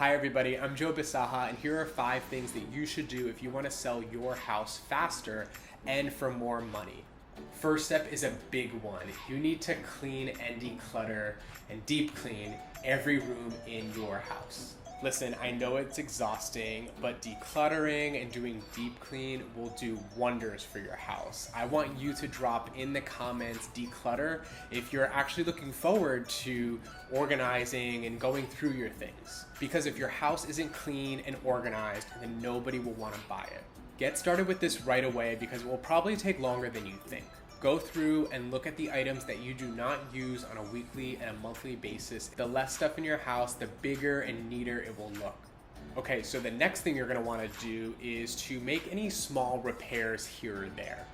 Hi everybody, I'm Joe Biscaha, and here are 5 things that you should do if you want to sell your house faster and for more money. First step is a big one. You need to clean and declutter and deep clean every room in your house. Listen, I know it's exhausting, but decluttering and doing deep clean will do wonders for your house. I want you to drop in the comments declutter if you're actually looking forward to organizing and going through your things. Because if your house isn't clean and organized, then nobody will want to buy it. Get started with this right away because it will probably take longer than you think. Go through and look at the items that you do not use on a weekly and a monthly basis. The less stuff in your house, the bigger and neater it will look. Okay, so the next thing you're gonna wanna do is to make any small repairs here or there.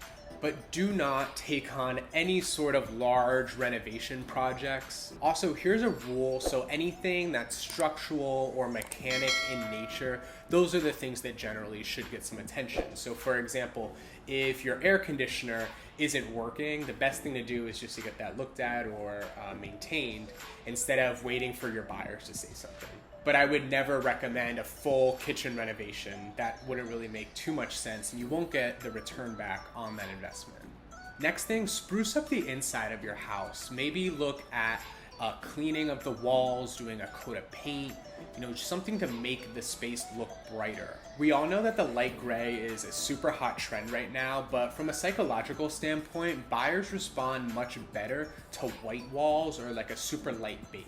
But do not take on any sort of large renovation projects. Also, here's a rule. So anything that's structural or mechanic in nature, those are the things that generally should get some attention. So for example, if your air conditioner isn't working, the best thing to do is just to get that looked at or maintained instead of waiting for your buyers to say something. But I would never recommend a full kitchen renovation. That wouldn't really make too much sense, and you won't get the return back on that investment. Next thing, spruce up the inside of your house. Maybe look at cleaning of the walls, doing a coat of paint, just something to make the space look brighter. We all know that the light gray is a super hot trend right now, but from a psychological standpoint, buyers respond much better to white walls or like a super light beige.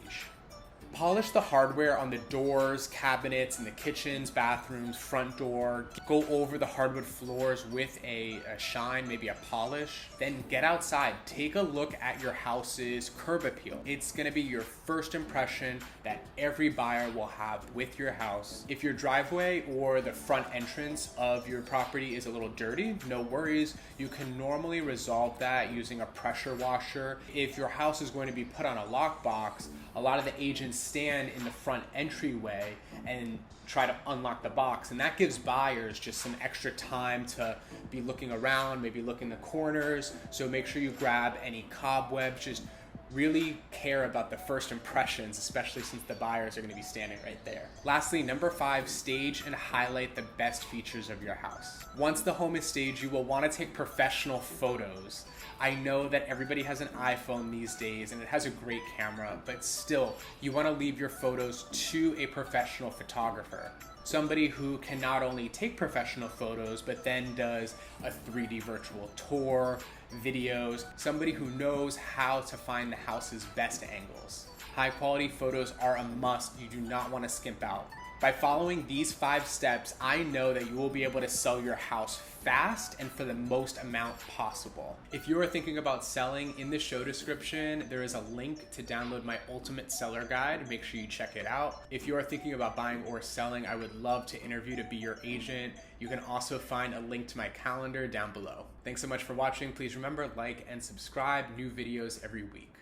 Polish the hardware on the doors, cabinets, in the kitchens, bathrooms, front door. Go over the hardwood floors with a shine, maybe a polish. Then get outside. Take a look at your house's curb appeal. It's gonna be your first impression that every buyer will have with your house. If your driveway or the front entrance of your property is a little dirty, no worries. You can normally resolve that using a pressure washer. If your house is going to be put on a lockbox, a lot of the agents stand in the front entryway and try to unlock the box, and that gives buyers just some extra time to be looking around, maybe look in the corners. So make sure you grab any cobwebs. Just really care about the first impressions, especially since the buyers are going to be standing right there. Lastly, number 5, stage and highlight the best features of your house. Once the home is staged, you will want to take professional photos. I know that everybody has an iPhone these days and it has a great camera, but still, you want to leave your photos to a professional photographer. Somebody who can not only take professional photos, but then does a 3D virtual tour, videos, somebody who knows how to find the house's best angles. High quality photos are a must. You do not want to skimp out. By following these 5 steps, I know that you will be able to sell your house fast and for the most amount possible. If you are thinking about selling, in the show description, there is a link to download my ultimate seller guide. Make sure you check it out. If you are thinking about buying or selling, I would love to interview to be your agent. You can also find a link to my calendar down below. Thanks so much for watching. Please remember, like and subscribe. New videos every week.